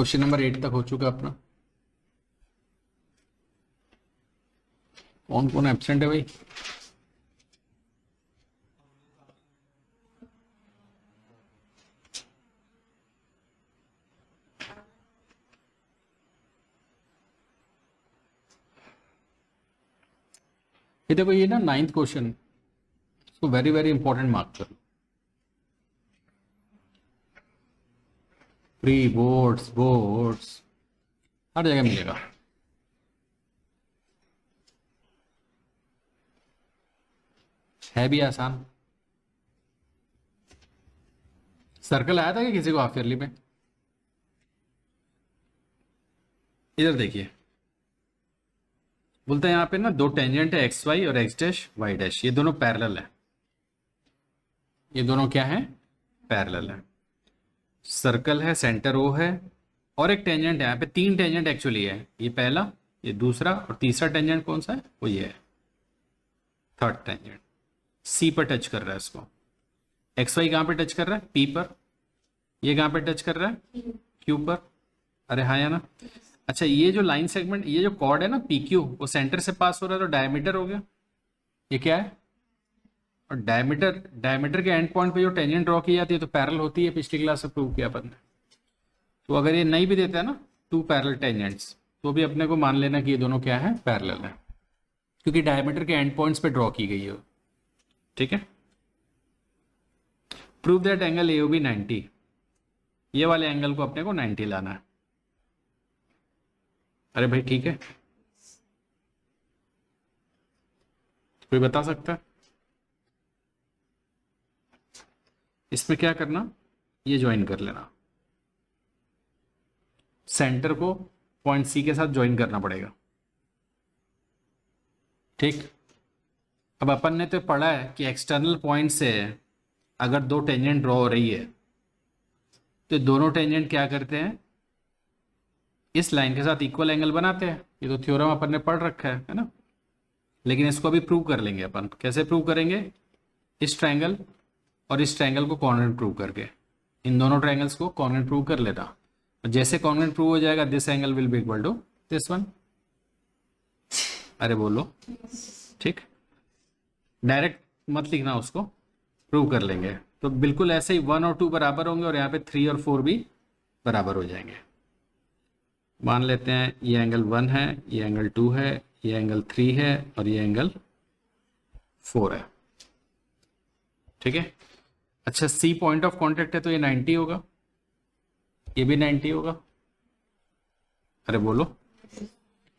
Question number 8 तक हो चुका अपना। कौन कौन एब्सेंट है भाई? ये देखो, ये ना 9th क्वेश्चन, इसको वेरी वेरी इंपॉर्टेंट मार्क करो। प्री बोर्ड्स बोर्ड्स हर जगह मिलेगा। है भी आसान। सर्कल आया था कि किसी को हाफ ईयरली में? इधर देखिए, बोलते हैं यहाँ पे ना दो टेंजेंट है एक्स वाई और एक्स डैश वाई डैश, ये दोनों पैरेलल है। ये दोनों क्या है? पैरेलल है। सर्कल है, सेंटर ओ है, और एक टेंजेंट है। यहाँ पे 3 टेंजेंट एक्चुअली है, ये पहला, ये दूसरा, और तीसरा टेंजेंट कौन सा है? वो ये है, थर्ड टेंजेंट। सी पर टच कर रहा है इसको। एक्स वाई कहाँ पे टच कर रहा है? पी पर। ये कहाँ पे टच कर रहा है? क्यू पर। अरे हाँ या ना? अच्छा, ये जो लाइन सेगमेंट, ये जो कॉर्ड है ना पी क्यू, वो सेंटर से पास हो रहा है तो डायमीटर हो गया। ये क्या है? और डायमीटर, डायमीटर के एंड पॉइंट पे जो टेंजेंट ड्रॉ की जाती है तो पैरेलल होती है, पिछली क्लास से प्रूव किया अपन ने। तो अगर ये नहीं भी देता है ना 2 पैरेलल टेंजेंट्स, तो भी अपने को मान लेना कि ये दोनों क्या है? पैरेलल है, क्योंकि डायमीटर के एंड पॉइंट्स पे ड्रॉ की गई है। ठीक है। Prove that angle A B 90, ये वाले एंगल को अपने को 90 लाना है। अरे भाई ठीक है, कोई बता सकता है? इसमें क्या करना, ये ज्वाइन कर लेना, सेंटर को पॉइंट सी के साथ ज्वाइन करना पड़ेगा। ठीक। अब अपन ने तो पढ़ा है कि एक्सटर्नल पॉइंट से अगर 2 टेंजेंट ड्रॉ हो रही है तो दोनों टेंजेंट क्या करते हैं? इस लाइन के साथ इक्वल एंगल बनाते हैं। ये तो थ्योरम अपन ने पढ़ रखा है ना? लेकिन इसको अभी प्रूव कर लेंगे अपन। कैसे प्रूव करेंगे? इस ट्रायंगल और इस ट्रायंगल को कॉन्ग्रुएंट प्रूव करके, इन दोनों ट्रायंगल्स को कॉन्ग्रुएंट प्रूव कर लेना। जैसे कॉन्ग्रुएंट प्रूव हो जाएगा, this angle will be equal to this one. अरे बोलो। ठीक। डायरेक्ट मत लिखना, उसको प्रूव कर लेंगे। तो बिल्कुल ऐसे ही 1 और 2 बराबर होंगे और यहाँ पे 3 और 4 भी बराबर हो जाएंगे। मान लेते हैं ये एंगल 1 है, ये एंगल 2 है, ये एंगल 3 है और ये एंगल 4 है। ठीक है। अच्छा, सी पॉइंट ऑफ कांटेक्ट है तो ये 90 होगा, ये भी 90 होगा। अरे बोलो।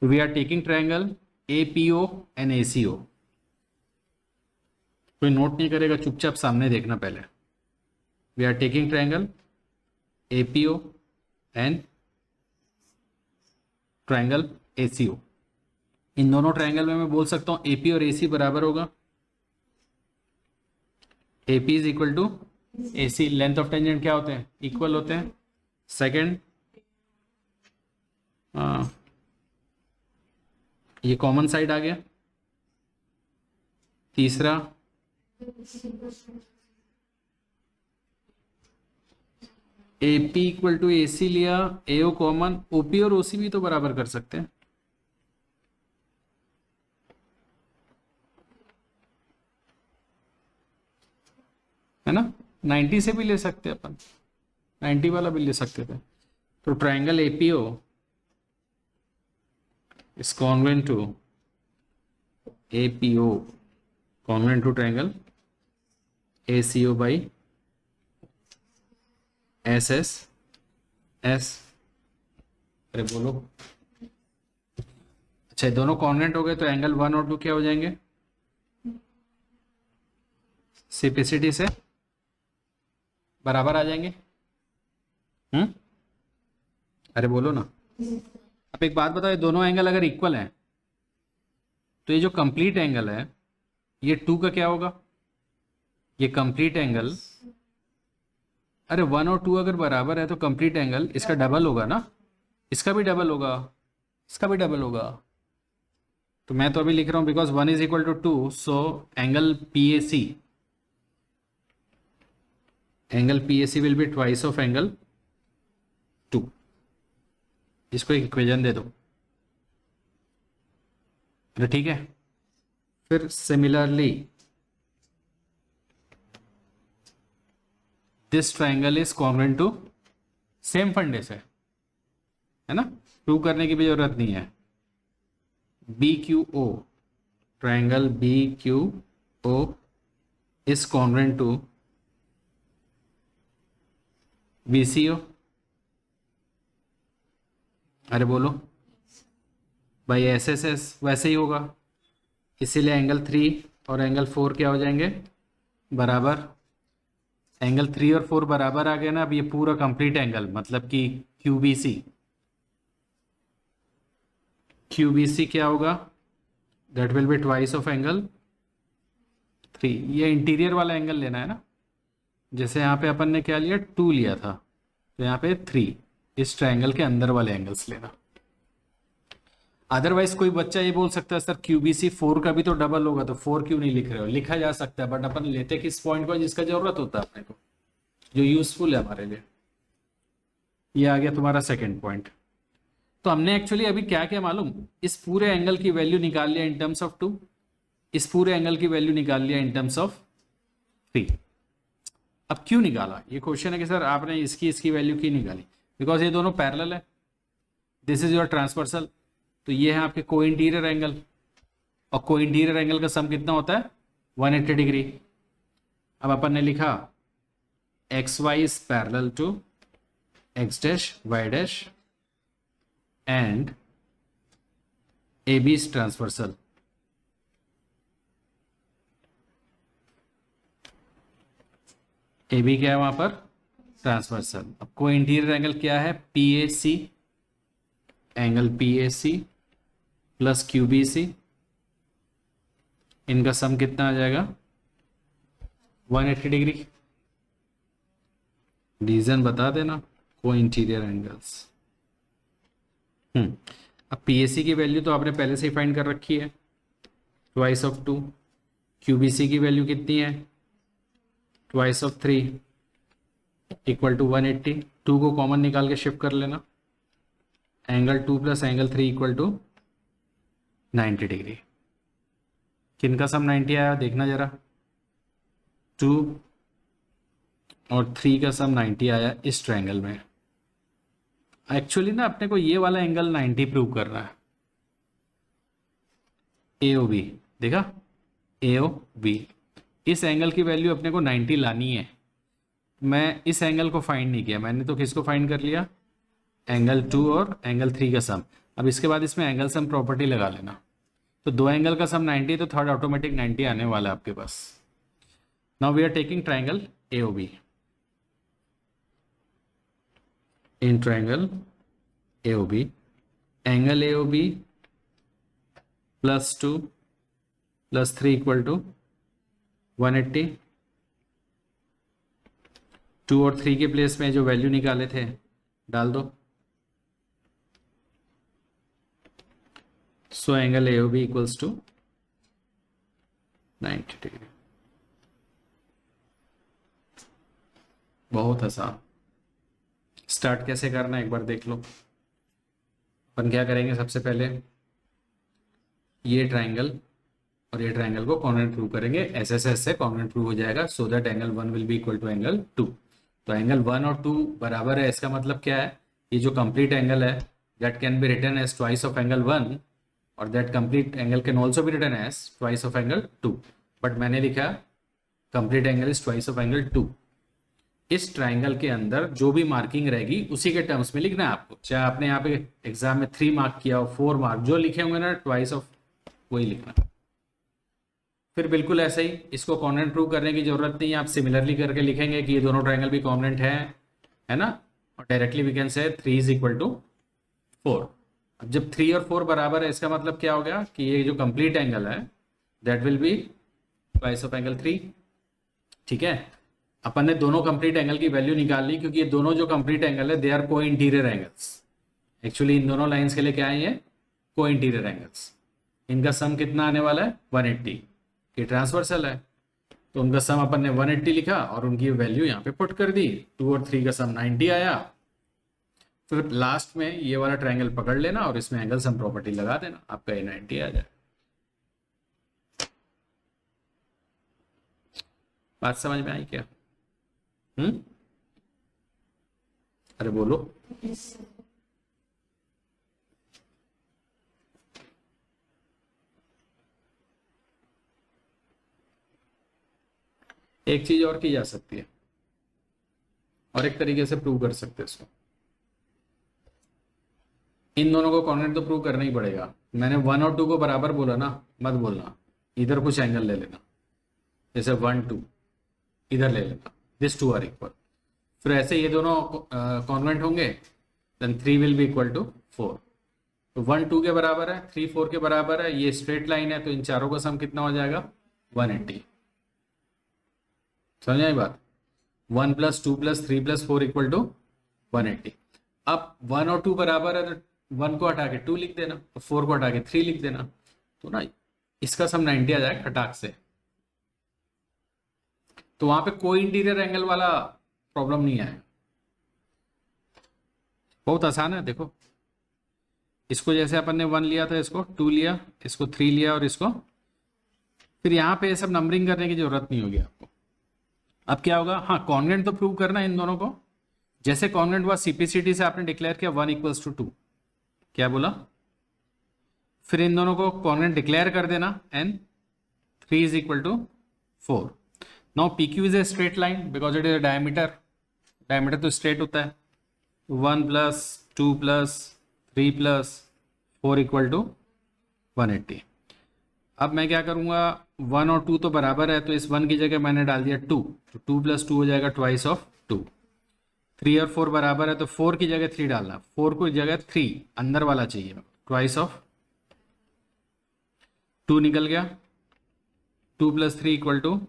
We are taking triangle APO and ACO। कोई नोट नहीं करेगा, चुपचाप सामने देखना पहले। We are taking triangle APO and triangle ACO। इन दोनों ट्रायंगल में मैं बोल सकता हूं AP और AC बराबर होगा। AP is equal to AC। Length of tangent क्या होते हैं? इक्वल होते हैं। सेकंड, ये कॉमन साइड आ गया। तीसरा, AP इक्वल टू AC लिया, AO कॉमन, OP और OC भी तो बराबर कर सकते हैं। है ना? 90 से भी ले सकते हैं अपन, 90 वाला भी ले सकते थे। तो triangle APO is congruent to APO congruent to triangle ACO by SS S। अरे बोलो। अच्छा, दोनों कॉन्ग्रुएंट हो गए तो एंगल 1 और 2 क्या हो जाएंगे? सिंप्लिसिटी से बराबर आ जाएंगे। अरे बोलो ना। अब एक बात बताओ, ये दोनों एंगल अगर इक्वल हैं तो ये जो कंप्लीट एंगल है ये 2 का क्या होगा? ये कंप्लीट एंगल, अरे 1 और 2 अगर बराबर है तो कंप्लीट एंगल इसका डबल होगा ना? इसका भी डबल होगा, इसका भी डबल होगा। तो मैं तो अभी लिख रहा हूं because 1 is equal to 2, so angle PAC will be twice of angle 2। इसको एक इक्वेशन दे दो, तो ठीक है। फिर similarly this triangle is congruent to, same फंडे से, है ना, प्रूव करने की भी जरूरत नहीं है। B Q O, triangle B Q O is congruent to B C O. अरे बोलो भाई, एस एस एस वैसे ही होगा, इसीलिए एंगल 3 और एंगल 4 क्या हो जाएंगे, बराबर। एंगल 3 और 4 बराबर आ गया ना। अब ये पूरा कंप्लीट एंगल, मतलब कि क्यूबीसी, क्यूबीसी क्या होगा, that will be twice of angle 3। ये इंटीरियर वाला एंगल लेना है ना, जैसे यहाँ पे अपन ने क्या लिया, 2 लिया था, तो यहाँ पे 3, इस ट्रायंगल के अंदर वाले एंगल्स लेना। अदरवाइज कोई बच्चा ये बोल सकता है सर क्यूबीसी 4 का भी तो डबल होगा, तो 4 क्यों नहीं लिख रहे हो। लिखा जा सकता है, बट अपन लेते किस पॉइंट को जिसका जरूरत होता है अपने को, जो यूजफुल है हमारे लिए। ये आ गया तुम्हारा सेकंड पॉइंट। तो हमने एक्चुअली अभी क्या क्या मालूम, इस पूरे एंगल की वैल्यू निकाल लिया इन टर्म्स ऑफ 2, इस पूरे एंगल की वैल्यू निकाल लिया इन टर्म्स ऑफ 3। अब क्यों निकाला, ये क्वेश्चन है कि सर आपने इसकी वैल्यू क्यों निकाली। बिकॉज ये दोनों पैरेलल है, दिस इज योर ट्रांसवर्सल, तो ये है आपके को इंटीरियर एंगल, और को इंटीरियर एंगल का सम कितना होता है, 180 डिग्री। अब अपन ने लिखा X Y is parallel to X dash Y dash and A B is transversal. A B क्या है वहां पर, ट्रांसवर्सल। अब को इंटीरियर एंगल क्या है, P A C, angle P A C plus Q B C, इनका सम कितना आ जाएगा, 180 डिग्री। रीजन बता देना, को इंटीरियर एंगल्स। अब पी ए सी की वैल्यू तो आपने पहले से ही फाइंड कर रखी है, twice of 2। Q B C की वैल्यू कितनी है, ट्वाइस ऑफ 3 इक्वल टू 180। 2 को कॉमन निकाल के शिफ्ट कर लेना, angle 2 plus angle 3 equal to 90 degree. किनका सम 90 आया देखना जरा, 2 और 3 का सम 90 आया इस ट्रायंगल में। एक्चुअली ना अपने को ये वाला एंगल 90 प्रूव करना है, ए ओ बी, देखा, ए ओ बी, इस एंगल की वैल्यू अपने को 90 लानी है। मैं इस एंगल को फाइंड नहीं किया, मैंने तो किसको फाइंड कर लिया, एंगल 2 और एंगल 3 का सम। अब इसके बाद इसमें एंगल सम प्रॉपर्टी लगा लेना, तो दो एंगल का सम 90, तो थर्ड ऑटोमेटिक 90 आने वाला है आपके पास। Now we are taking triangle A O B. In triangle A O B, angle A O B +2 +3 equal to 180। 2 और 3 के प्लेस में जो वैल्यू निकाले थे डाल दो। So angle A O B equals to 90 degree. बहुत आसान। स्टार्ट कैसे करना है एक बार देख लो। अपन क्या करेंगे, सबसे पहले ये ट्रायंगल और ये ट्रायंगल को कॉन्ग्रुएंट प्रूव करेंगे, एस एस एस से कॉन्ग्रुएंट प्रूव हो जाएगा, so that angle 1 will be equal to angle 2। तो एंगल 1 और 2 बराबर है, इसका मतलब क्या है, ये जो कंप्लीट एंगल है that can be written as twice of angle 1 और that complete angle can also be written as twice of angle 2, but मैंने लिखा complete angle is twice of angle 2। इस ट्राइंगल के अंदर जो भी मार्किंग रहेगी उसी के टर्म्स में लिखना है आपको, चाहे आपने यहाँ पे एग्जाम में 3 मार्क किया हो, 4 मार्क, जो लिखे होंगे ना ट्वाइस ऑफ वही लिखना। फिर बिल्कुल ऐसे ही इसको कॉन्ग्रुएंट प्रूव करने की जरूरत नहीं है, आप सिमिलरली करके लिखेंगे कि ये दोनों ट्रायंगल भी कॉन्ग्रुएंट है ना, और directly we can say 3 is equal to 4। अब जब 3 और 4 बराबर है, इसका मतलब क्या हो गया कि ये जो कंप्लीट एंगल है that will be twice of angle 3। ठीक है, अपन ने दोनों कंप्लीट एंगल की वैल्यू निकाल ली, क्योंकि ये दोनों जो कंप्लीट एंगल है दे आर को इंटीरियर एंगल्स। एक्चुअली इन दोनों लाइंस के लिए क्या है, ये को इंटीरियर एंगल्स। इनका सम कितना आने वाला है, 180। ये ट्रांसवर्सल है, तो उनका सम अपन ने 180 लिखा और उनकी वैल्यू यहाँ पे पुट कर दी। 2 और 3 का सम 90 आया। फिर लास्ट में ये वाला ट्रायंगल पकड़ लेना और इसमें एंगल सम प्रॉपर्टी लगा देना, आपका A90 आ जाए। बात समझ में आई क्या? अरे बोलो। एक चीज और की जा सकती है, और एक तरीके से प्रूव कर सकते हैं इसको। इन दोनों को कॉन्ग्रुएंट तो प्रूव करना ही पड़ेगा। मैंने 1 और 2 को बराबर बोला ना, मत बोलना, इधर कुछ एंगल ले लेना, जैसे 1 2 इधर ले लेना, दिस 2 आर इक्वल। फिर ऐसे ये दोनों कॉन्ग्रुएंट होंगे, then 3 will be equal to 4। तो 1 2 के बराबर है, 3 4 के बराबर है, ये स्ट्रेट लाइन है, तो इन चारों का सम कितना हो जाएगा? 180। समझ आई बात? 1 + 2 + 3 + 4 इक्वल टू 180। अब 1 और 2 बराबर है, तो 1 को हटा के 2 लिख देना, तो 4 को हटा के 3 लिख देना, तो ना इसका सम 90 आ जाएगा खटाक से। तो वहां पे कोई इंटीरियर एंगल वाला प्रॉब्लम नहीं आएगा। बहुत आसान है, देखो इसको जैसे अपन ने 1 लिया था, इसको 2 लिया, इसको 3 लिया, और इसको फिर यहाँ पे सब नंबरिंग करने की जरूरत नहीं होगी आपको। अब क्या होगा? हाँ, कॉन्ग्रुएंट तो प्रूव करना है इन दोनों को। जैसे कॉन्ग्रुएंट हुआ, सीपीसीटी से आपने डिक्लेयर किया 1 = 2, क्या बोला? फिर इन दोनों को कॉन्ग्रुएंट डिक्लेयर कर देना, n 3 = 4। Now PQ is a straight line because it is a diameter. Diameter तो स्ट्रेट होता है। 1 + 2 + 3 + 4 इक्वल टू 180। अब मैं क्या करूंगा, 1 और 2 तो बराबर है, तो इस 1 की जगह मैंने डाल दिया 2, तो 2 + 2 हो जाएगा ट्वाइस ऑफ 2। 3 और 4 बराबर है, तो 4 की जगह 3 डालना, 4 की जगह 3 अंदर वाला चाहिए, ट्वाइस ऑफ 2 निकल गया। 2 + 3 इक्वल टू,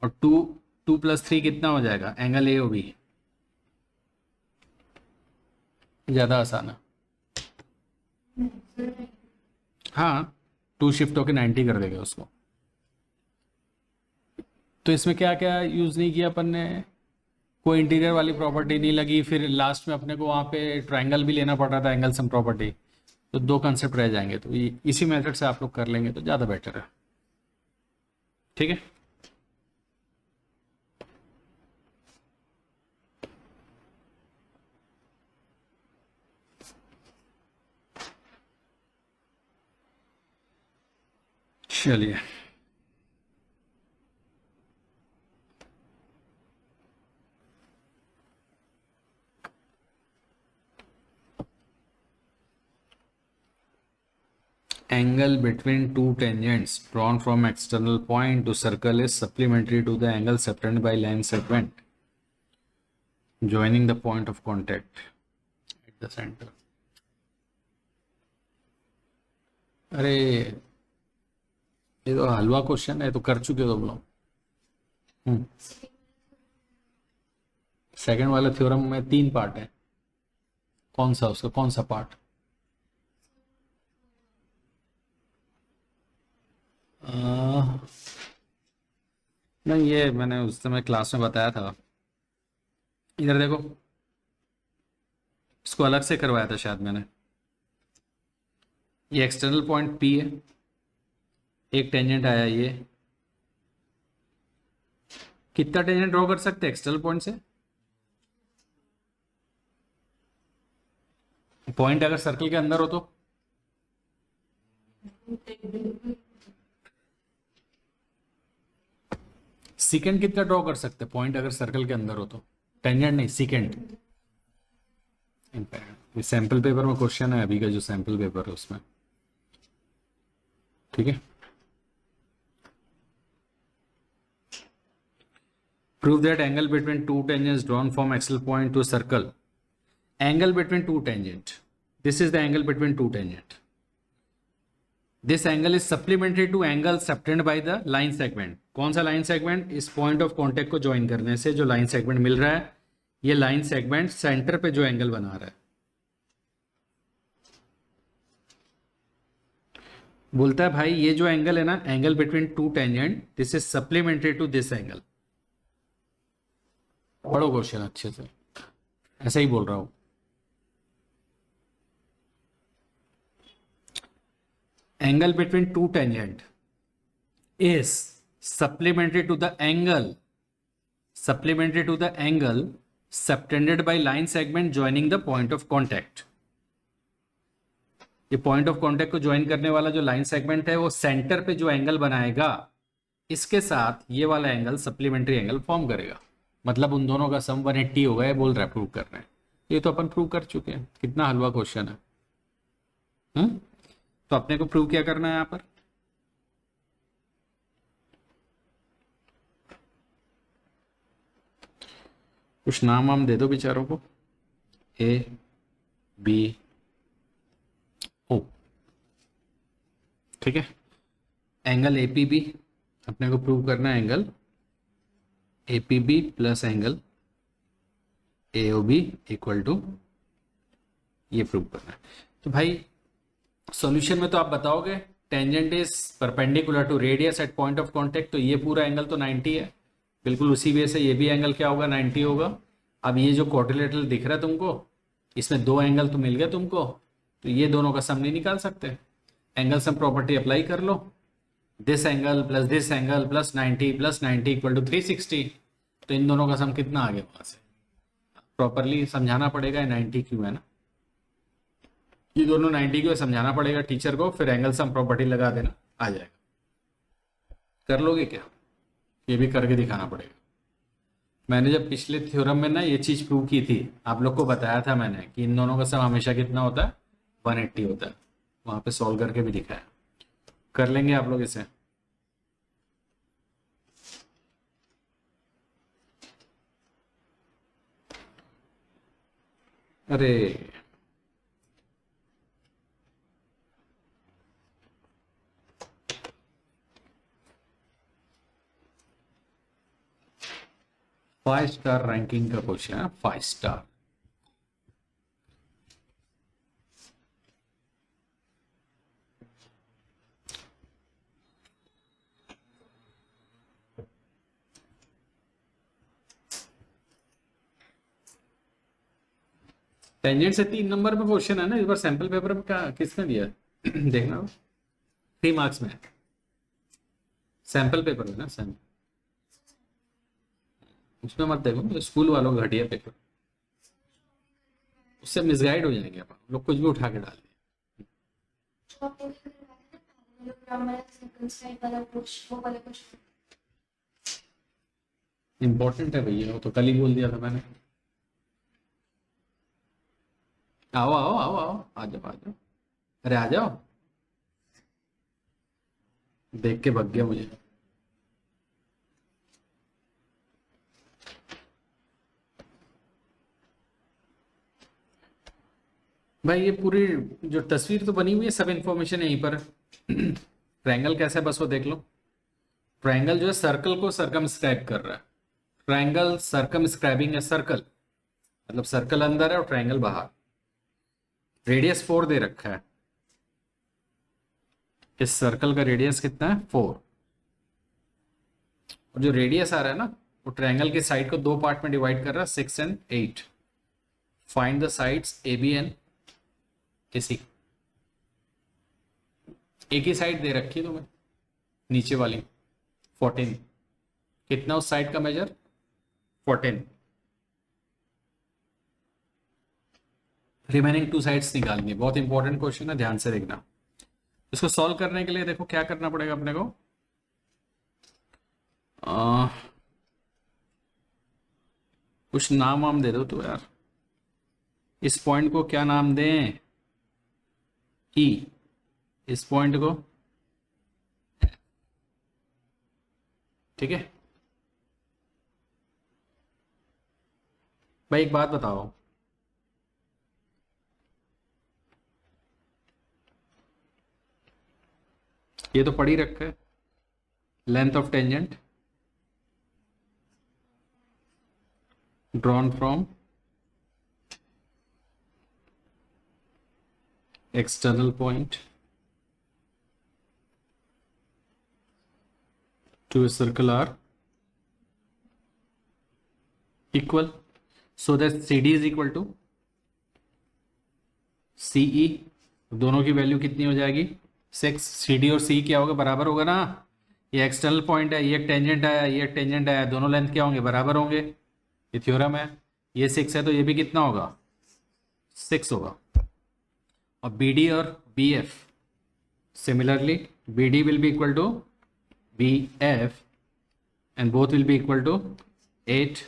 और 2 + 3 कितना हो जाएगा? Angle AOB। ज़्यादा आसान है। हाँ, 2 शिफ्ट होके 90 कर देगा उसको। तो इसमें क्या क्या यूज़ नहीं किया अपन ने? कोई इंटीरियर वाली प्रॉपर्टी नहीं लगी, फिर लास्ट में अपने को वहाँ पे ट्रायंगल भी लेना पड़ रहा था, एंगल सम प्रॉपर्टी। तो 2 कंसेप्ट रह जाएंगे, तो इसी मेथड से आप लोग कर लेंगे तो ज़्यादा बेटर है। ठीक है, चलिए। Angle between two tangents drawn from external point to circle is supplementary to the angle subtended by line segment joining the point of contact at the center. अरे ये तो हलवा क्वेश्चन है, तो कर चुके हो तुम लोग। सेकंड वाले थ्योरम में 3 पार्ट है, कौन सा उसका कौन सा पार्ट? नहीं, ये मैंने उस समय क्लास में बताया था। इधर देखो, इसको अलग से करवाया था शायद मैंने। ये एक्सटर्नल पॉइंट P है, एक टेंजेंट आया, ये कितना टेंजेंट ड्रॉ कर सकते हैं एक्सटर्नल पॉइंट से? पॉइंट अगर सर्कल के अंदर हो तो सेकेंड कितना ड्रॉ कर सकते हैं पॉइंट अगर सर्कल के अंदर हो तो? टेंजेंट नहीं, सेकेंड। ये सैंपल पेपर में क्वेश्चन है, अभी का जो सैंपल पेपर है उसमें। ठीक है, prove that angle between two tangents drawn from axial point to circle. Angle between two tangent, this is the angle between two tangent. This angle is supplementary to angle subtended by the line segment. कौन सा line segment? इस point of contact को join करने से जो line segment मिल रहा है, ये लाइन सेगमेंट सेंटर पे जो एंगल बना रहा है। बोलता है भाई ये जो एंगल है ना, angle between two tangent, this is supplementary to this angle. पढ़ो क्वेश्चन अच्छे से, ऐसा ही बोल रहा हूं। Angle between two tangent is supplementary to the angle subtended by line segment joining the point of contact. ये पॉइंट ऑफ कॉन्टैक्ट को ज्वाइन करने वाला जो लाइन सेगमेंट है वो सेंटर पे जो एंगल बनाएगा इसके साथ ये वाला एंगल सप्लीमेंट्री एंगल फॉर्म करेगा। मतलब उन दोनों का सम 180 होगा, ये बोल रहा है, प्रूव कर रहे हैं। ये तो अपन प्रूव कर चुके हैं, कितना हलवा क्वेश्चन है। तो अपने को प्रूव क्या करना है यहां पर, कुछ नाम वाम दे दो बेचारों को, ए बी ओ, ठीक है। एंगल एपीबी अपने को प्रूव करना है, angle APB plus angle AOB equal to, ये प्रूव करना है। तो भाई सॉल्यूशन में तो आप बताओगे tangent is perpendicular to radius at point of contact, तो ये पूरा एंगल तो 90 है, बिल्कुल उसी वे से ये भी एंगल क्या होगा, 90 होगा। अब ये जो क्वाड्रिलेटरल दिख रहा है तुमको, इसमें दो एंगल तो मिल गया तुमको, तो ये दोनों का सम नहीं निकाल सकते, एंगल सम प्रॉपर्टी अप्लाई कर लो, this angle plus 90 equal to 360, तो इन दोनों का सम कितना आ गया, वहां से प्रॉपरली समझाना पड़ेगा 90 क्यों है ना, ये दोनों 90 क्यों समझाना पड़ेगा टीचर को, फिर एंगल सम प्रॉपर्टी लगा देना, आ जाएगा। कर लोगे क्या, ये भी करके दिखाना पड़ेगा। मैंने जब पिछले थ्योरम में ना ये चीज प्रूव की थी, आप लोग को बताया था मैंने कि इन दोनों का सम हमेशा कितना होता है, 180 होता है, वहां पे सॉल्व करके भी दिखाया। कर लेंगे आप लोग इसे, अरे 5 स्टार रैंकिंग का क्वेश्चन है, 5 स्टार। टेंजेंट से 3 नंबर पे क्वेश्चन है ना इस बार, सैंपल पेपर में क्या किसने दिया देखना 3 मार्क्स में, सैंपल पेपर में ना, सैंपल उसमें मत देखो, स्कूल वालों का घटिया पेपर, उससे मिसगाइड हो जाएंगे अपन लोग, कुछ भी उठा के डाल दिए। इंपॉर्टेंट है भैया, वो तो कल ही बोल दिया था मैंने। आओ आओ आओ आओ, आ जाओ आ जाओ, अरे आ जाओ, देख के भग गया मुझे। भाई ये पूरी जो तस्वीर तो बनी हुई है, सब इंफॉर्मेशन यहीं पर ट्रायंगल कैसा है बस वो देख लो। ट्रायंगल जो है सर्कल को सर्कमस्क्राइब कर रहा है, ट्रायंगल सर्कमस्क्राइबिंग है सर्कल, मतलब सर्कल अंदर है और ट्रायंगल बाहर। रेडियस 4 दे रखा है, इस सर्कल का रेडियस कितना है 4, और जो रेडियस आ रहा है ना वो ट्रायंगल के साइड को दो पार्ट में डिवाइड कर रहा है, 6 and 8। Find the sides A B and AC। एक ही साइड दे रखी है तुम्हें, नीचे वाली 14, कितना उस साइड का मेजर 14, रिमेनिंग 2 साइड्स निकालनी है। बहुत इंपॉर्टेंट क्वेश्चन है, ध्यान से देखना। इसको सॉल्व करने के लिए देखो क्या करना पड़ेगा अपने को, कुछ नाम वाम दे दो तो यार, इस पॉइंट को क्या नाम दें, E, इस पॉइंट को, ठीक है भाई। एक बात बताओ, ये तो पढ़ ही रखा है, length of tangent drawn from external point to a circle R equal, so that CD is equal to CE, दोनों की वैल्यू कितनी हो जाएगी 6 सी डी और सी क्या होगा, बराबर होगा ना। ये एक्सटर्नल पॉइंट है, ये एक टेंजेंट आया, ये एक टेंजेंट आया, दोनों लेंथ क्या होंगे, बराबर होंगे। ये थ्योरम है। ये 6 है तो ये भी कितना होगा, 6 होगा। और बी डी और B F similarly, B D will be equal to B F and both will be equal to 8।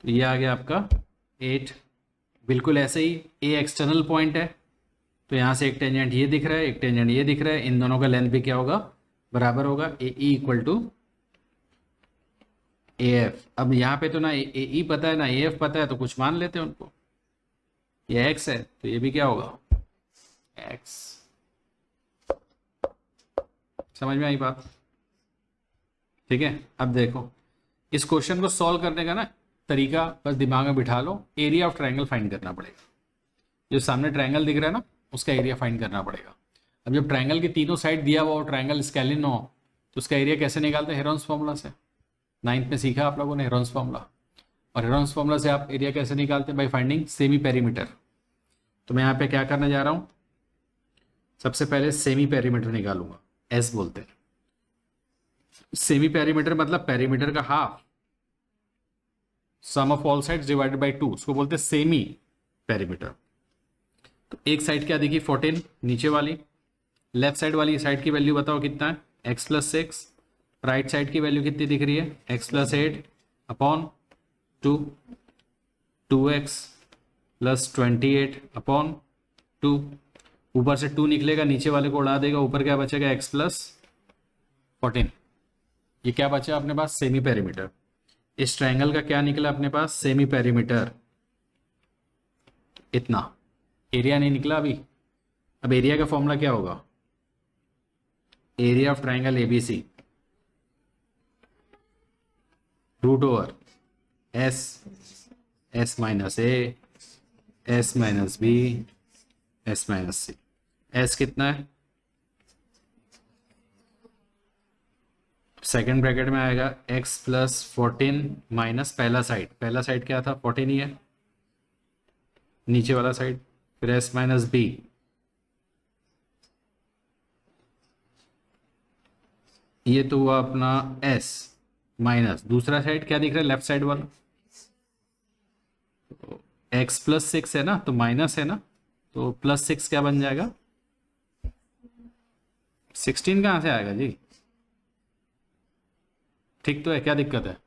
तो ये आ गया आपका 8। बिल्कुल ऐसे ही ए एक्सटर्नल पॉइंट है, तो यहाँ से एक टेंजेंट ये दिख रहा है, एक टेंजेंट ये दिख रहा है, इन दोनों का लेंथ भी क्या होगा, बराबर होगा। A E equal to A F. अब यहाँ पे तो ना ए ई पता है ना ए एफ पता है, तो कुछ मान लेते हैं उनको। ये एक्स है तो ये भी क्या होगा, एक्स। समझ में आई बात? ठीक है। अब देखो इस क्वेश्चन को सॉल्व करने का ना तरीका बस दिमाग में बिठा लो। एरिया ऑफ ट्रायंगल फाइंड करना पड़ेगा। जो सामने ट्रायंगल दिख रहा है ना, उसका एरिया फाइंड करना पड़ेगा। अब जब ट्रायंगल की तीनों साइड दिया हुआ हो, ट्रायंगल स्केलिन हो, तो उसका एरिया कैसे निकालते हैं, हेरोन्स फॉर्मूला से। 9th में सीखा आप लोगों ने हेरोन्स फॉर्मूला। और हेरोन्स फॉर्मूला से आप एरिया कैसे निकालते हैं, बाई फाइंडिंग सेमी पेरीमीटर। तो मैं यहाँ पे क्या करने जा रहा हूँ, सबसे पहले सेमी पेरीमीटर निकालूंगा, एस बोलते हैं। सेमी पेरीमीटर मतलब पेरीमीटर का half, sum of all sides divided by 2, उसको बोलते हैं सेमी पेरीमीटर। तो एक साइड क्या दिखी 14 नीचे वाली, लेफ्ट साइड वाली साइड की वैल्यू बताओ कितना है, x प्लस 6। राइट साइड की वैल्यू कितनी दिख रही है, x plus 8 upon 2, 2x plus 28 upon 2। ऊपर से 2 निकलेगा, नीचे वाले को उड़ा देगा, ऊपर क्या बचेगा, x प्लस 14। ये क्या बचा अपने पास, सेमी पेरीमीटर। इस ट्रायंगल का क्या निकला अपने पास, सेमी पेरीमीटर। इतना एरिया नहीं निकला अभी। अब एरिया का फॉर्मूला क्या होगा, area of triangle ABC root over S, S minus A, S minus B, S minus C. S कितना है, सेकेंड ब्रैकेट में आएगा x प्लस 14 माइनस पहला साइड क्या था 14 ही है, नीचे वाला साइड, फिर s माइनस बी, ये तो हुआ अपना s माइनस दूसरा साइड क्या दिख रहा है, लेफ्ट साइड वाला। तो x प्लस 6 है ना, तो माइनस है ना, तो प्लस 6 क्या बन जाएगा, 16 कहाँ से आएगा जी। ठीक तो है, क्या दिक्कत है,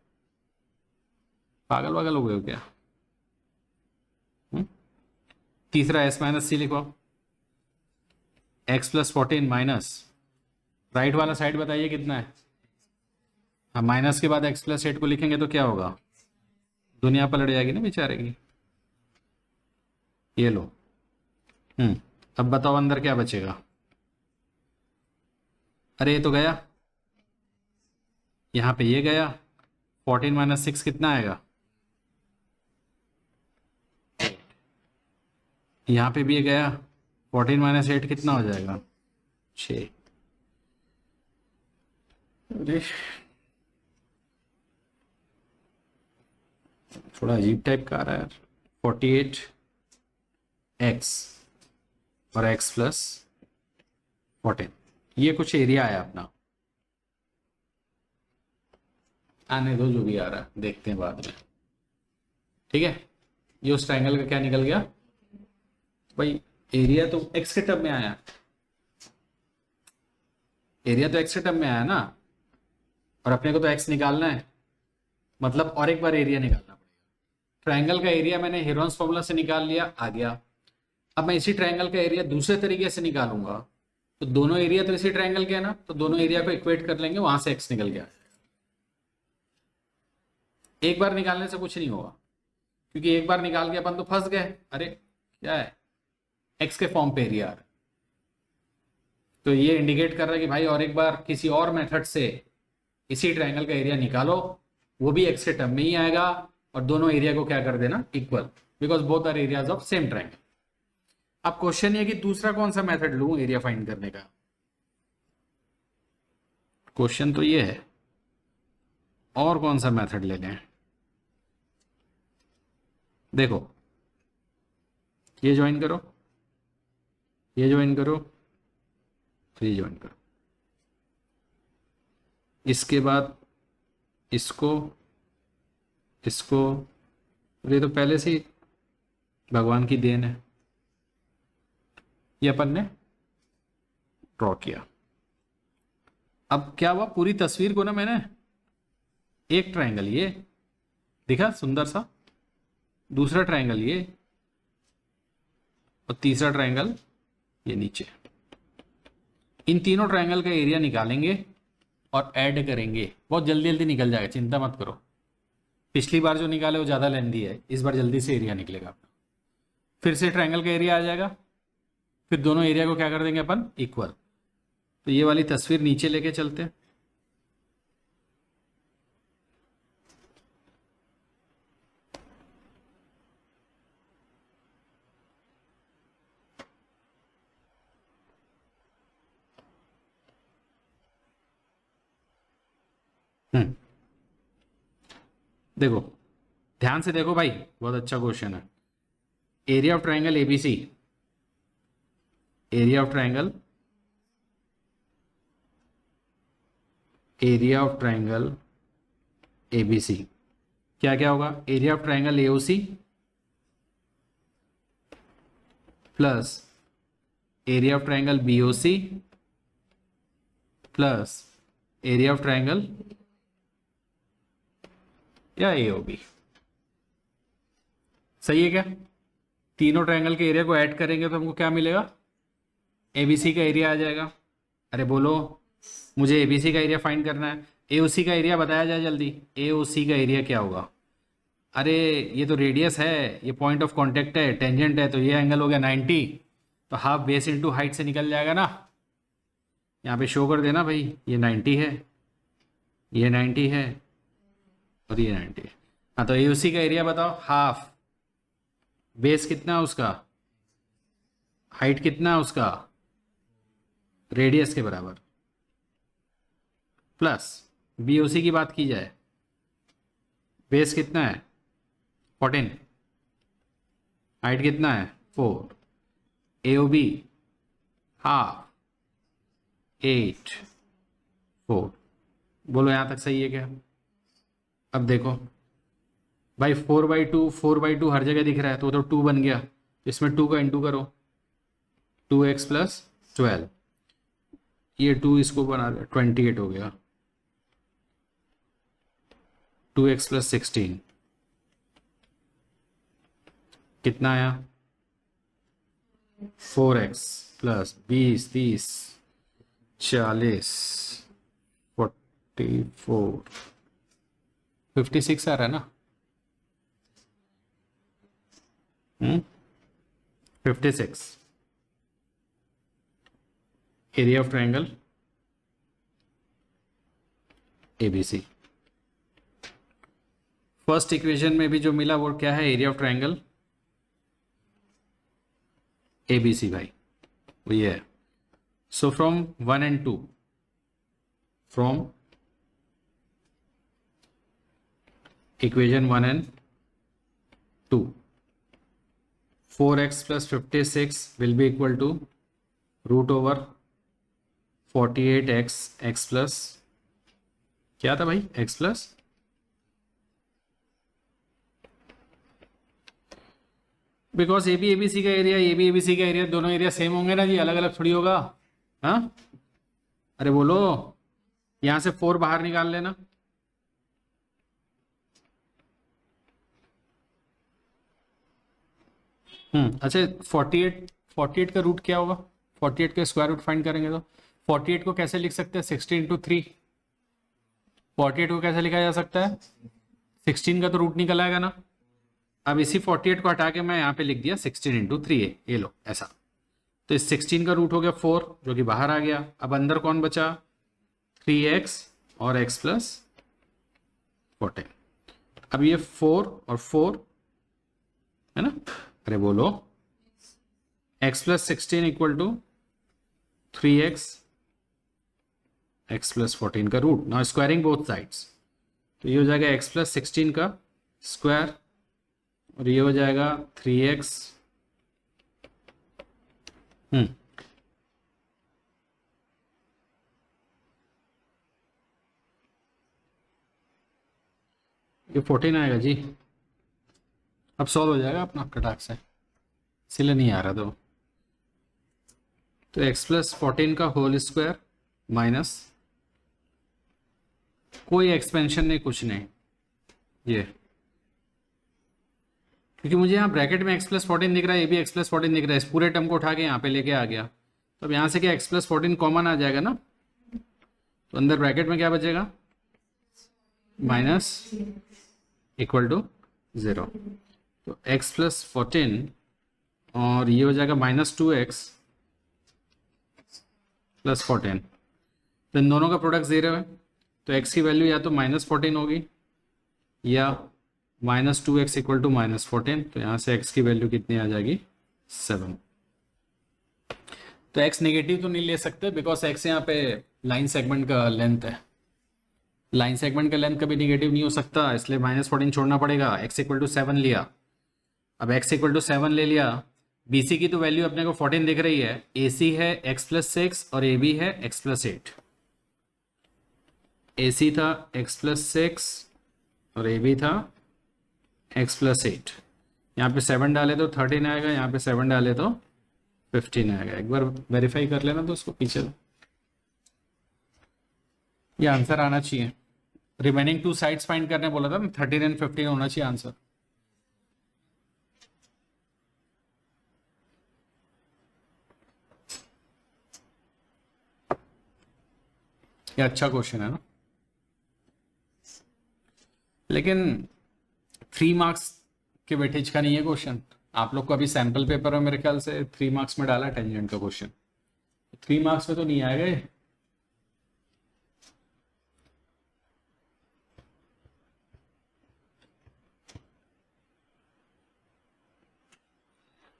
पागल वागल हो गए हो क्या। तीसरा s माइनस सी लिखो, x प्लस 14 माइनस राइट वाला साइड बताइए कितना है। हाँ, माइनस के बाद x प्लस 8 को लिखेंगे तो क्या होगा, दुनिया पलट जाएगी ना बेचारे की। ये लो। अब बताओ अंदर क्या बचेगा, अरे ये तो गया, यहाँ पे ये गया, 14 माइनस 6 कितना आएगा, यहाँ पे भी ये गया, 14 माइनस 8 कितना हो जाएगा, 6। अरे थोड़ा अजीब टाइप का आ रहा है यार। 48 x और x प्लस 14, ये कुछ एरिया आया अपना, आने दो जो भी आ रहा है देखते हैं बाद में। ठीक है, ये उस ट्रायंगल का क्या निकल गया भाई, एरिया तो x के टर्म में आया, एरिया तो x के टर्म में आया ना, और अपने को तो x निकालना है, मतलब और एक बार एरिया निकालना पड़ेगा। ट्रायंगल का एरिया मैंने हेरोन्स फॉर्मूला से निकाल लिया, आ गया। अब मैं इसी ट्रायंगल का एरिया दूसरे तरीके से निकालूंगा, तो दोनों एरिया तो इसी ट्रायंगल के है ना, तो दोनों एरिया को इक्वेट कर लेंगे, वहां से x निकल गया। एक बार निकालने से कुछ नहीं होगा, क्योंकि एक बार निकाल के अपन तो फंस गए। अरे क्या है, x के फॉर्म पे एरिया आ रहा है, तो ये इंडिकेट कर रहा है कि भाई और एक बार किसी और मेथड से इसी ट्रायंगल का एरिया निकालो, वो भी x के टर्म में ही आएगा, और दोनों एरिया को क्या कर देना, equal, because both are areas of same triangle. अब क्वेश्चन ये कि दूसरा कौन सा मेथड लूं एरिया फाइंड करने का, क्वेश्चन तो ये है, और कौन सा मेथड ले लें। देखो ये ज्वाइन करो, ये ज्वाइन करो, तो ये ज्वाइन करो। इसके बाद इसको इसको, ये तो पहले से ही भगवान की देन है, ये अपन ने ड्रॉ किया। अब क्या हुआ, पूरी तस्वीर को ना मैंने एक ट्रायंगल ये दिखा सुंदर सा, दूसरा ट्रायंगल ये, और तीसरा ट्रायंगल ये नीचे, इन तीनों ट्रायंगल का एरिया निकालेंगे और ऐड करेंगे। बहुत जल्दी जल्दी निकल जाएगा, चिंता मत करो। पिछली बार जो निकाले वो ज़्यादा लेंदी है, इस बार जल्दी से एरिया निकलेगा आपका। फिर से ट्रायंगल का एरिया आ जाएगा, फिर दोनों एरिया को क्या कर देंगे अपन, इक्वल। तो ये वाली तस्वीर नीचे लेके चलते हैं। देखो ध्यान से देखो भाई, बहुत अच्छा क्वेश्चन है। Area of triangle ABC, area of triangle, area of triangle ABC क्या क्या होगा, area of triangle AOC plus area of triangle BOC plus area of triangle या एओबी। सही है क्या? तीनों ट्रायंगल के एरिया को ऐड करेंगे तो हमको क्या मिलेगा, एबीसी का एरिया आ जाएगा। अरे बोलो, मुझे एबीसी का एरिया फाइंड करना है। एओसी का एरिया बताया जाए जल्दी, एओसी का एरिया क्या होगा? अरे ये तो रेडियस है, ये पॉइंट ऑफ कांटेक्ट है, टेंजेंट है, तो ये एंगल हो गया 90, तो हाफ बेस इनटू हाइट से निकल जाएगा ना। यहाँ पे शो कर देना भाई, ये 90 है, ये 90 है और ये 90 है। हाँ तो एओसी का एरिया बताओ, हाफ बेस कितना है उसका, हाइट कितना है उसका, रेडियस के बराबर, प्लस बीओसी की बात की जाए, बेस कितना है 14, हाइट कितना है 4, एओबी हाफ 8 4। बोलो यहाँ तक सही है क्या? अब देखो भाई 4/2, 4/2 हर जगह दिख रहा है, तो 2 बन गया, इसमें 2 का इंटू करो, 2x + 12, ये 2 इसको बना दिया 28 हो गया, 2x + 16 कितना आया, 4x + 20 30 40 44 56 आ रहा है ना, 56 area of triangle ABC. First equation में भी जो मिला वो क्या है, एरिया ऑफ ट्रायंगल एबीसी भाई, वो ये है। So from 1 and 2, from equation 1 and 2, 4x + 56 will be equal to √48x x plus क्या था भाई, x plus because A B ABC का एरिया, ए बी एबीसी का एरिया, दोनों एरिया सेम होंगे ना जी, अलग अलग थोड़ी होगा। हाँ अरे बोलो, यहां से 4 बाहर निकाल लेना, अच्छा 48 का रूट क्या होगा, 48 का स्क्वायर रूट फाइंड करेंगे तो 48 को कैसे लिख सकते हैं, 60 × 3। 48 को कैसे लिखा जा सकता है, 16 का तो रूट निकल आएगा ना। अब इसी 48 को हटा के मैं यहाँ पे लिख दिया 16 × 3 है, ये लो ऐसा। तो इस 16 का रूट हो गया 4 जो कि बाहर आ गया। अब अंदर कौन बचा, 3x और x + 14। अब ये 4 और 4 है ना, अरे बोलो x + 16 = 3x x + 14 का root. Now squaring both sides, तो ये हो जाएगा x + 16 का स्क्वायर और ये हो जाएगा 3x ये 14 आएगा जी। अब सॉल्व हो जाएगा अपना कटाक से, इसीलिए नहीं आ रहा तो x प्लस 14 का होल स्क्वायर माइनस कोई एक्सपेंशन नहीं, कुछ नहीं, ये क्योंकि मुझे यहाँ ब्रैकेट में x प्लस 14 दिख रहा है, ये भी x प्लस 14 दिख रहा है, इस पूरे टर्म को उठा के यहाँ पे लेके आ गया, तो अब यहाँ से क्या x प्लस 14 कॉमन आ जाएगा ना, तो अंदर ब्रैकेट में क्या बचेगा, माइनस इक्वल टू 0, तो x प्लस 14 और ये हो जाएगा माइनस 2x प्लस 14, तो इन दोनों का प्रोडक्ट 0 है, तो x की वैल्यू या तो माइनस 14 होगी या minus 2x equal to minus 14, तो यहाँ से x की वैल्यू कितनी आ जाएगी 7। तो x नेगेटिव तो नहीं ले सकते बिकॉज x यहाँ पे लाइन सेगमेंट का लेंथ है, लाइन सेगमेंट का लेंथ कभी नेगेटिव नहीं हो सकता, इसलिए माइनस 14 छोड़ना पड़ेगा। x इक्वल टू 7 लिया, अब x इक्वल टू 7 ले लिया, BC की तो वैल्यू अपने को 14 दिख रही है, AC है x प्लस 6 और AB है x प्लस 8, AC था x प्लस 6 और AB था x प्लस 8, यहाँ पे 7 डाले तो 13 आएगा, यहाँ पे 7 डाले तो 15 आएगा, एक बार वेरीफाई कर लेना तो उसको पीछे, ये आंसर आना चाहिए। रिमेनिंग 2 साइड्स फाइंड करने बोला था, 13 एंड 15 होना चाहिए आंसर। ये अच्छा क्वेश्चन है ना, लेकिन 3 मार्क्स के वेटेज का नहीं है क्वेश्चन, आप लोग को अभी सैंपल पेपर में मेरे ख्याल से 3 मार्क्स में डाला टेंजेंट का क्वेश्चन, 3 मार्क्स में तो नहीं आएगा ये।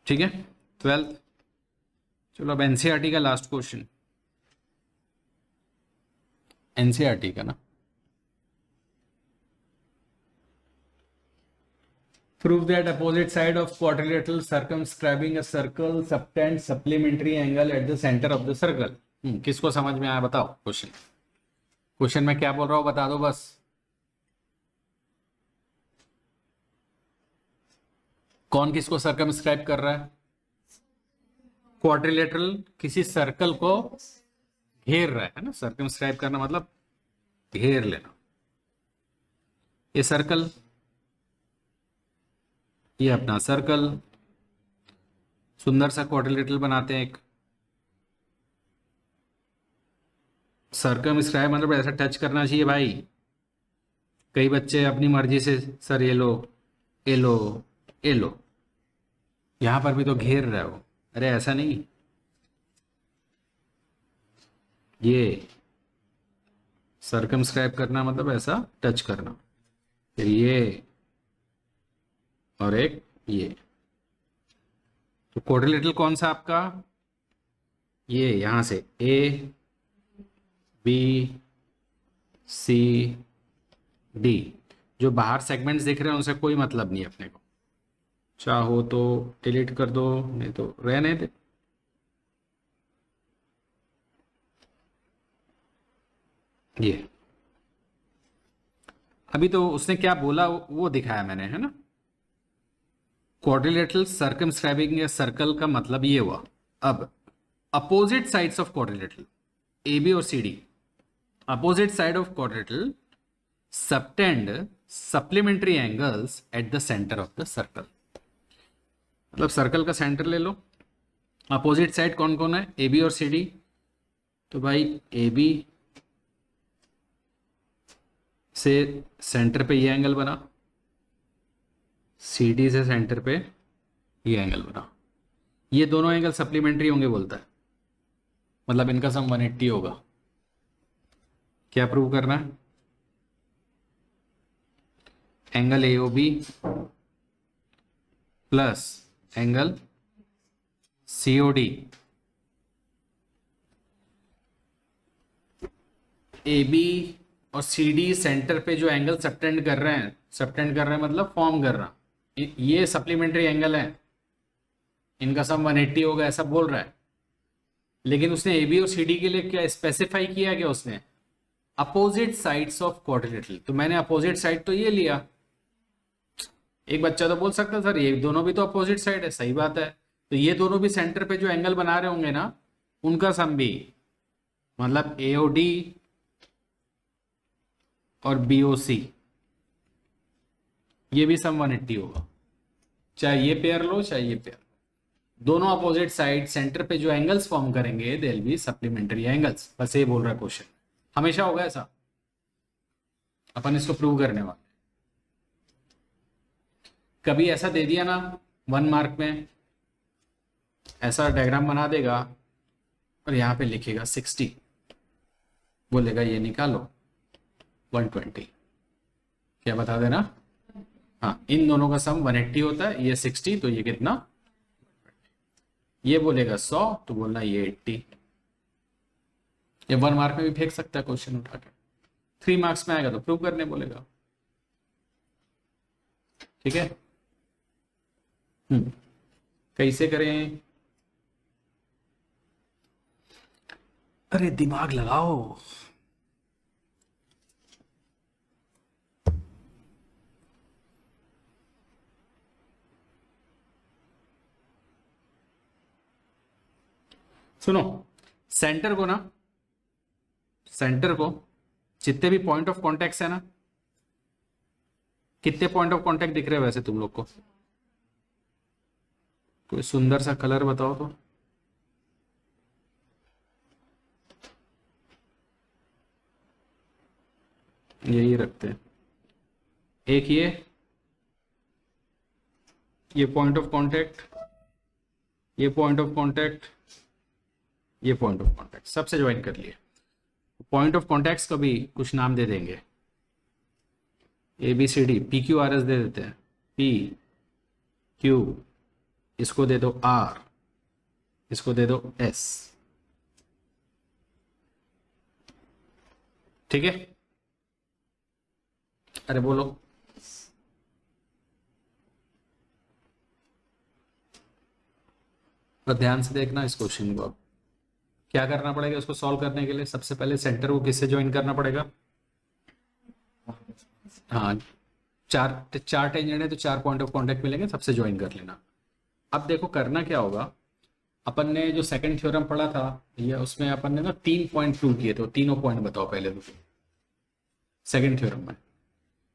ठीक है 12th, चलो अब एनसीईआरटी का लास्ट क्वेश्चन, एनसीईआरटी का ना, prove that opposite side of quadrilateral circumscribing a circle subtend supplementary angle at the center of the circle। किसको समझ में आया बताओ, क्वेश्चन में क्या बोल रहा हूं बता दो बस। कौन किसको सर्कमस्क्राइब कर रहा है, क्वाड्रिलेटरल किसी सर्कल को घेर रहा है ना, सर्कमस्क्राइब करना मतलब घेर लेना, ये सर्कल, ये अपना सर्कल, सुंदर सा क्वाड्रिलेटरल बनाते हैं एक, सर्कमस्क्राइब मतलब ऐसा टच करना चाहिए भाई। कई बच्चे अपनी मर्जी से सर ये लो ये लो ये लो, यहां पर भी तो घेर रहा हो, अरे ऐसा नहीं, ये सर्कमस्क्राइब करना मतलब ऐसा टच करना, फिर ये और एक ये, तो क्वाड्रिलेटरल कौन सा आपका, ये यहां से A B C D, जो बाहर सेगमेंट्स दिख रहे हैं उनसे कोई मतलब नहीं अपने को, चाहो तो डिलीट कर दो नहीं तो रहने दे। ये अभी तो उसने क्या बोला वो दिखाया मैंने, है ना, क्वाड्रिलेटरल सर्कमस्क्राइबिंग या सर्कल का मतलब ये हुआ। अब opposite sides of quadrilateral A B और C D, opposite side of quadrilateral subtend supplementary angles at the centre of the circle, मतलब सर्कल का सेंटर ले लो, अपोजिट साइड कौन कौन है, ए बी और सी डी, तो भाई ए बी से सेंटर पे ये एंगल बना, सी डी से सेंटर पे ये एंगल बना, ये दोनों एंगल सप्लीमेंट्री होंगे बोलता है, मतलब इनका सम 180 होगा। क्या प्रूव करना है, angle A O B plus angle C O D, A B और सी डी सेंटर पे जो एंगल सबटेंड कर रहे हैं, सबटेंड कर रहे हैं मतलब फॉर्म कर रहा, ये सप्लीमेंट्री एंगल है, इनका सम 180 होगा ऐसा बोल रहा है, लेकिन उसने ए बी और सी डी के लिए क्या स्पेसिफाई किया, क्या उसने अपोजिट साइड्स ऑफ क्वाड्रिलेटरल, तो मैंने अपोजिट साइड तो ये लिया, एक बच्चा तो बोल सकता है सर ये दोनों भी तो अपोजिट साइड है, सही बात है। तो ये दोनों भी सेंटर पे जो एंगल बना रहे होंगे ना, उनका सम भी, मतलब एओडी और बीओसी, ये भी सम 180 होगा। चाहे ये पेयर लो चाहे ये पेयर, दोनों अपोजिट साइड सेंटर पे जो एंगल्स फॉर्म करेंगे they will be supplementary angles. बस ये बोल रहा है क्वेश्चन, हमेशा होगा ऐसा, अपन इसको प्रूव करने वाले। कभी ऐसा दे दिया ना 1 मार्क में, ऐसा डायग्राम बना देगा और यहाँ पे लिखेगा 60, बोलेगा ये निकालो 120, क्या बता देना। हाँ, इन दोनों का सम 180 होता है, ये 60 तो ये कितना, ये बोलेगा 100 तो बोलना ये 80। ये 1 मार्क में भी फेंक सकता है क्वेश्चन उठा के, 3 मार्क्स में आएगा तो प्रूव करने बोलेगा। ठीक है, कैसे करें, अरे दिमाग लगाओ। सुनो, सेंटर को ना, सेंटर को जितने भी पॉइंट ऑफ कॉन्टेक्ट है ना, कितने पॉइंट ऑफ कॉन्टेक्ट दिख रहे हैं वैसे तुम लोग को, कोई सुंदर सा कलर बताओ तो। यही रखते हैं, एक ये पॉइंट ऑफ कांटेक्ट, ये पॉइंट ऑफ कांटेक्ट, ये पॉइंट ऑफ कांटेक्ट, सबसे ज्वाइन कर लिए। पॉइंट ऑफ कॉन्टेक्ट का भी कुछ नाम दे देंगे, A B C D, P Q R S दे देते हैं, पी क्यू, इसको दे दो आर, इसको दे दो एस। ठीक है, अरे बोलो, और ध्यान से देखना इस क्वेश्चन को। क्या करना पड़ेगा इसको सॉल्व करने के लिए, सबसे पहले सेंटर को किससे ज्वाइन करना पड़ेगा। हाँ, चार टेंजेंट है तो 4 पॉइंट ऑफ कांटेक्ट मिलेंगे, सबसे ज्वाइन कर लेना। अब देखो करना क्या होगा, अपन ने जो सेकंड थ्योरम पढ़ा था ये, उसमें अपन ने ना 3 पॉइंट प्रूव किए थे, तीनों पॉइंट बताओ पहले तो। सेकंड थ्योरम में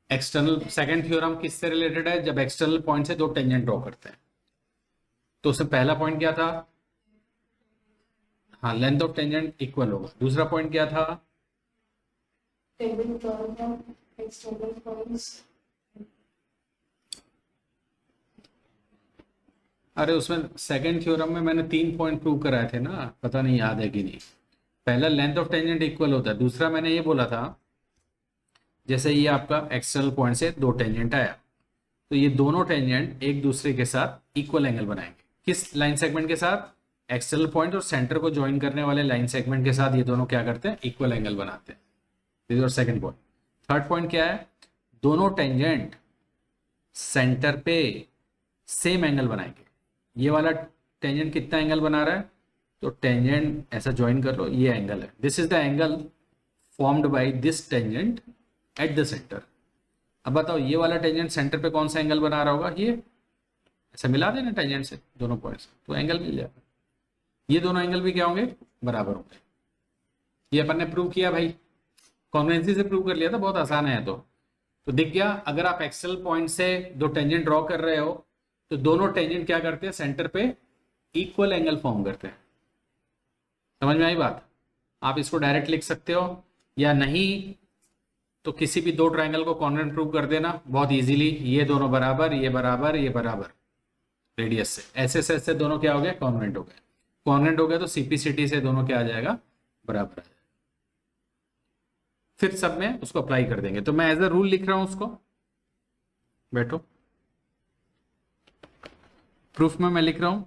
एक्सटर्नल, सेकंड थ्योरम किससे रिलेटेड है, जब एक्सटर्नल पॉइंट से दो टेंजेंट ड्रॉ करते हैं। तो उसमें पहला पॉइंट क्या था, हाँ लेंथ ऑफ टेंजेंट इक्वल होगा। दूसरा पॉइंट क्या था, अरे उसमें सेकंड थ्योरम में मैंने 3 पॉइंट प्रूव कराए थे ना, पता नहीं याद है कि नहीं। पहला लेंथ ऑफ टेंजेंट इक्वल होता है, दूसरा मैंने ये बोला था जैसे ये आपका एक्सटर्नल पॉइंट से दो टेंजेंट आया तो ये दोनों टेंजेंट एक दूसरे के साथ इक्वल एंगल बनाएंगे। किस लाइन सेगमेंट के साथ, एक्सटर्नल पॉइंट और सेंटर को ज्वाइन करने वाले लाइन सेगमेंट के साथ ये दोनों क्या करते हैं, इक्वल एंगल बनाते हैं। This is second point. Third point क्या है, दोनों टेंजेंट सेंटर पे सेम एंगल बनाएंगे। ये वाला टेंजेंट कितना एंगल बना रहा है, तो टेंजेंट ऐसा ज्वाइन कर लो, ये एंगल है, this is the angle formed by this tangent at the centre. अब बताओ ये वाला टेंजेंट सेंटर पे कौन सा एंगल बना रहा होगा, ये ऐसा मिला देना टेंजेंट से दोनों पॉइंट्स, तो एंगल मिल जाएगा। ये दोनों एंगल भी क्या होंगे, बराबर होंगे। ये अपन ने प्रूव किया भाई, कॉन्वेंसी से प्रूव कर लिया था, बहुत आसान है। तो दिख गया, अगर आप एक्सेल पॉइंट से दो टेंजेंट ड्रॉ कर रहे हो तो दोनों टेंजेंट क्या करते हैं, सेंटर पे इक्वल एंगल फॉर्म करते हैं। समझ में आई बात। आप इसको डायरेक्ट लिख सकते हो या नहीं तो किसी भी दो ट्रायंगल को कॉन्वेंट प्रूव कर देना बहुत इजीली, ये दोनों बराबर, ये बराबर, ये बराबर रेडियस से, ऐसे से ऐसे दोनों क्या हो गए, कॉन्वेंट हो गए। कॉन्वेंट हो गया तो सीपीसीटी से दोनों क्या आ जाएगा, बराबर आ जाएगा। फिर सब में उसको अप्लाई कर देंगे। तो मैं एज अ रूल लिख रहा हूं उसको, बैठो, प्रूफ में मैं लिख रहा हूं,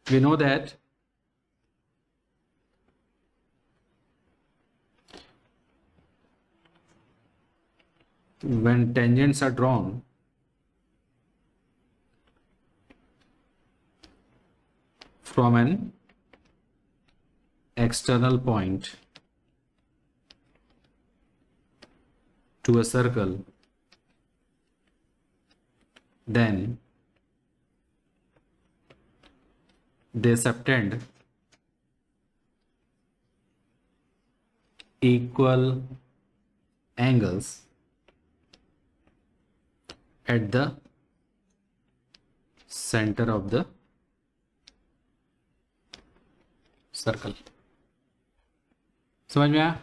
we know that when tangents are drawn from an external point to a circle, then they subtend equal angles at the center of the circle. समझ में आया?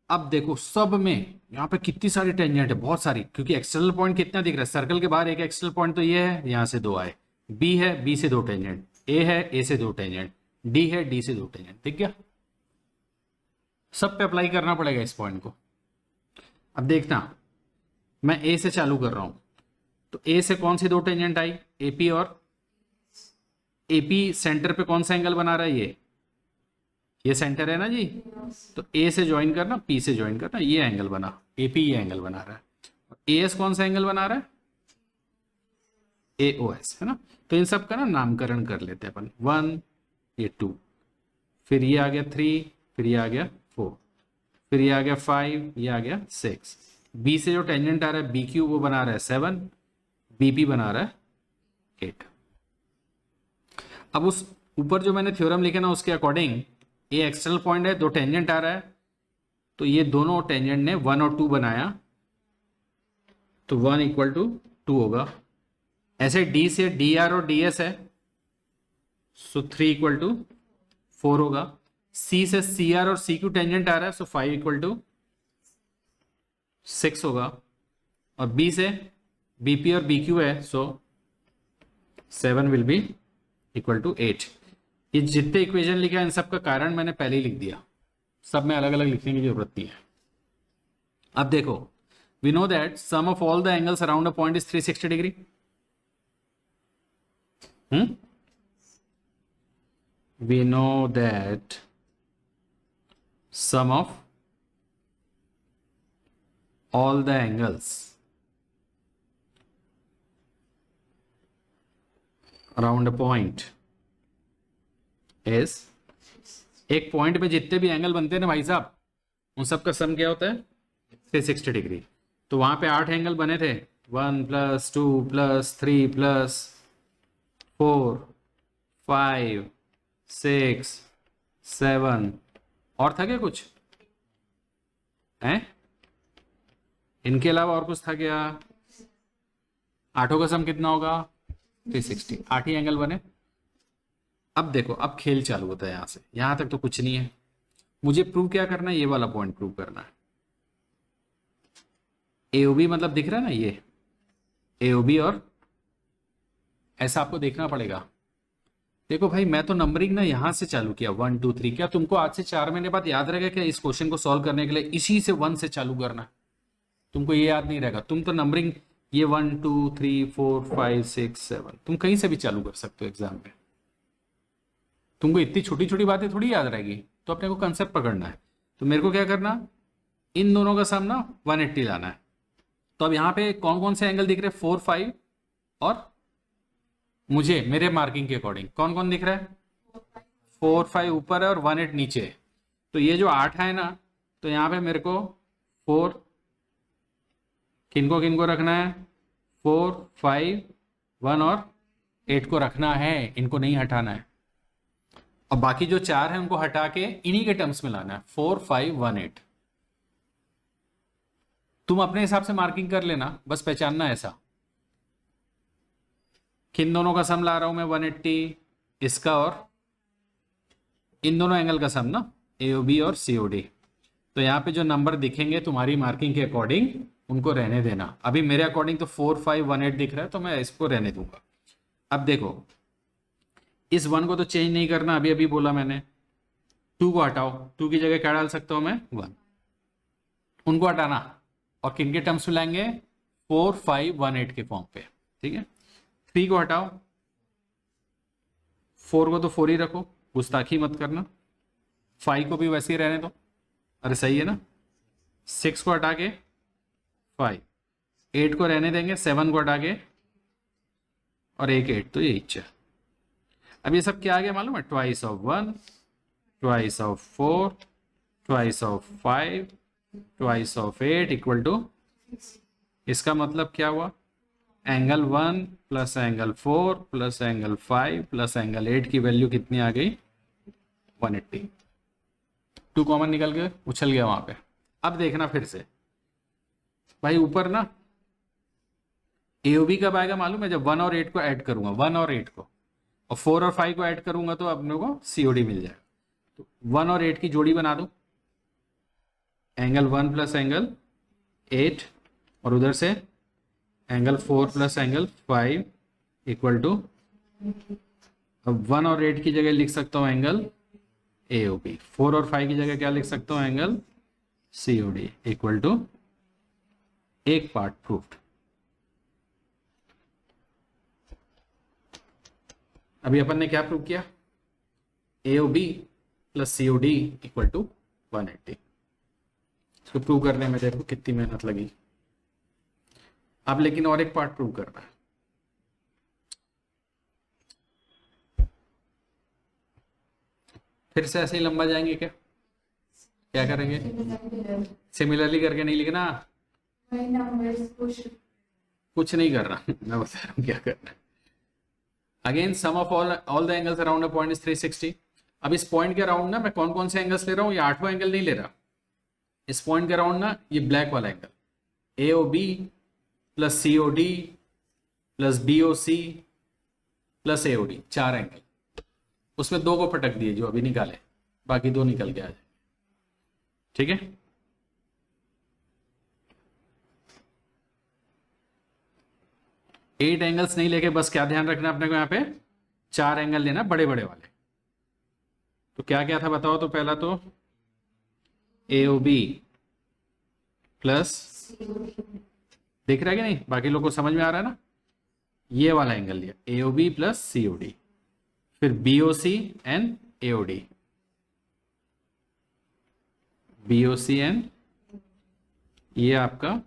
अब देखो सब में यहाँ पे कितनी सारी टेंजेंट है, बहुत सारी, क्योंकि एक्सटर्नल पॉइंट कितना दिख रहा है सर्कल के बाहर, एक एक्सटर्नल पॉइंट तो ये है, यहाँ से दो आए, बी है, बी से दो टेंजेंट, ए है, ए से दो टेंजेंट, डी है, डी से दो टेंजेंट, ठीक है? सब पे अप्लाई करना पड़ेगा इस पॉइंट को। अब देखना, मैं ए से चालू कर रहा हूं, तो ए से कौन सी दो टेंजेंट आई, एपी, और एपी सेंटर पे कौन सा एंगल बना रहा है, ये सेंटर है ना जी, तो ए से ज्वाइन करना, पी से ज्वाइन करना, ये एंगल बना, एपी ये एंगल बना रहा है। एएस कौन सा एंगल बना रहा है, एओएस, है ना? तो इन सब का ना नामकरण कर लेते हैं अपन, 1, ये 2, फिर ये आ गया 3, फिर ये आ गया 4, फिर ये आ गया 5, ये आ गया 6। बी से जो टेंजेंट आ रहा है BQ वो बना रहा है 7, BP बना रहा है 8। अब उस ऊपर जो मैंने थ्योरम लिखे ना उसके अकॉर्डिंग ये एक्सटर्नल पॉइंट है, दो टेंजेंट आ रहा है, तो ये दोनों टेंजेंट ने 1 और 2 बनाया, तो 1 = 2 होगा। ऐसे D से DR और DS है, सो 3 = 4 होगा। C से CR और CQ टेंजेंट आ रहा है, सो 5 = 6 होगा। और B से BP और BQ है, सो 7 will be = 8। ये जितने इक्वेशन लिखा है इन सब का कारण मैंने पहले ही लिख दिया, सब में अलग अलग लिखने की जरूरत नहीं है। अब देखो, we know that sum of all the angles around a point is 360 degree. We know that sum of all the angles around a point is, एक पॉइंट पे जितने भी एंगल बनते हैं ना भाई साहब, उन सब का सम क्या होता है 360 डिग्री। तो वहां पे 8 एंगल बने थे, 1 + 2 + 3 + 4 5 6 7, और था क्या कुछ है? इनके अलावा और कुछ था क्या? 8 का सम कितना होगा 360, 8 ही एंगल बने। अब देखो, अब खेल चालू होता है, यहां से यहां तक तो कुछ नहीं है, मुझे प्रूव क्या करना है, ये वाला पॉइंट प्रूव करना है। AOB मतलब दिख रहा है ना, ये AOB, और ऐसा आपको देखना पड़ेगा। देखो भाई, मैं तो नंबरिंग ना यहां से चालू किया 1 2 3, क्या तुमको आज से 4 महीने बाद याद रहेगा क्या इस क्वेश्चन को सॉल्व करने के लिए इसी से 1 से चालू करना? तुमको ये याद नहीं रहेगा, तुम तो नंबरिंग ये 1 2 3 4 5 6 7 तुम कहीं से भी चालू कर सकते हो एग्जाम में। तुमको इतनी छोटी छोटी बातें थोड़ी याद रहेगी, तो अपने को कंसेप्ट पकड़ना है। तो मेरे को क्या करना, इन दोनों का सम ना 180 लाना है। तो अब यहाँ पे कौन कौन से एंगल दिख रहे हैं, 4 5, और मुझे मेरे मार्किंग के अकॉर्डिंग कौन कौन दिख रहा है, 4 5 ऊपर है और 1 8 नीचे है। तो ये जो 8 है ना, तो यहाँ पे मेरे को 4 किनको रखना है, 4 5 1 और 8 को रखना है, इनको नहीं हटाना है। और बाकी जो 4 है उनको हटा के इन्हीं के टर्म्स में लाना है, 4 5 1 8। तुम अपने हिसाब से मार्किंग कर लेना, बस पहचानना है ऐसा। किन दोनों का सम ला रहा हूं मैं 180, इसका और इन दोनों एंगल का सम ना, AOB और COD। तो यहाँ पे जो नंबर दिखेंगे तुम्हारी मार्किंग के अकॉर्डिंग उनको रहने देना। अभी मेरे अकॉर्डिंग तो 4 5 1 8 दिख रहा है, तो मैं इसको रहने दूंगा। अब देखो, इस 1 को तो चेंज नहीं करना, अभी अभी बोला मैंने। 2 को हटाओ, 2 की जगह क्या डाल सकता हूं मैं, 1। उनको हटाना और किन के टर्म्स में लाएंगे, 4 5 1 8 के फॉर्म पे, ठीक है। 3 को हटाओ, 4 को तो 4 ही रखो, गुस्ताखी मत करना। 5 को भी वैसे ही रहने दो, अरे सही है ना। 6 को हटा के 5, 8 को रहने देंगे, 7 को हटा के, और एक 8, तो यही है। अब ये सब क्या आ गया मालूम है, twice of 1, twice of 4, twice of 5, twice of 8 = इसका मतलब क्या हुआ, angle 1 plus angle 4 plus angle 5 plus angle 8 की वैल्यू कितनी आ गई, 180। 2 कॉमन निकल के उछल गया वहां पे। अब देखना फिर से भाई, ऊपर ना एओबी कब आएगा मालूम है, जब 1 और 8 को ऐड करूंगा, 1 और 8 को, और 4 और 5 को ऐड करूंगा तो अपने को सीओडी मिल जाएगा। तो 1 और 8 की जोड़ी बना दो, एंगल 1 प्लस एंगल 8, और उधर से angle 4 plus angle 5 equal to, अब 1 और 8 की जगह लिख सकता हूं एंगल एओबी, 4 और 5 की जगह क्या लिख सकता हूं, एंगल सीओडी इक्वल टू एक पार्ट प्रूव्ड। अभी अपन ने क्या प्रूव किया, AOB plus COD equal to 180। इसको प्रूव करने में देखो कितनी मेहनत लगी। अब लेकिन और एक पार्ट प्रूव करना है। फिर से ऐसे ही लंबा जाएंगे क्या, क्या करेंगे, सिमिलरली करके नहीं लिखना, कुछ नहीं कर रहा मैं बता रहा हूं क्या करना है। Again sum of all the angles around a point is 360। अब इस पॉइंट के अराउंड ना मैं कौन कौन से एंगल्स ले रहा हूँ, ये 8वां एंगल नहीं ले रहा, इस पॉइंट के अराउंड ना ये ब्लैक वाला angle AOB plus COD plus BOC plus AOD, 4 angle, उसमें 2 को पटक दिए जो अभी निकाले, बाकी 2 निकल के आ जाए, ठीक है। एट एंगल्स नहीं लेके बस क्या ध्यान रखना अपने को, यहाँ पे 4 एंगल लेना बड़े बड़े वाले। तो क्या क्या था बताओ, तो पहला तो एओबी प्लस, दिख रहा है कि नहीं, बाकी लोग को समझ में आ रहा है ना, ये वाला एंगल लिया एओबी प्लस सीओडी, फिर BOC and AOD, BOC and ये आपका,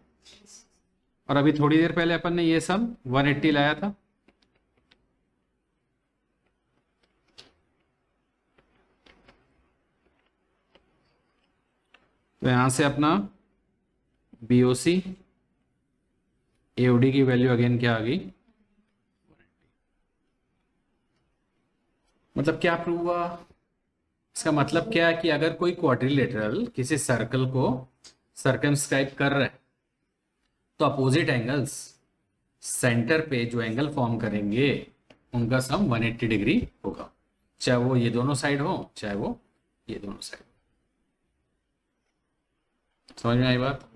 और अभी थोड़ी देर पहले अपन ने ये सब 180 लाया था, तो यहां से अपना बीओसी एओडी की वैल्यू अगेन क्या आ गई, मतलब क्या प्रूव हुआ, इसका मतलब क्या है कि अगर कोई क्वाड्रिलेटरल किसी सर्कल को सर्कमस्क्राइब कर रहा है तो अपोजिट एंगल्स सेंटर पे जो एंगल फॉर्म करेंगे उनका सम 180 डिग्री होगा, चाहे वो ये दोनों साइड हो चाहे वो ये दोनों साइड। समझ में आई बात।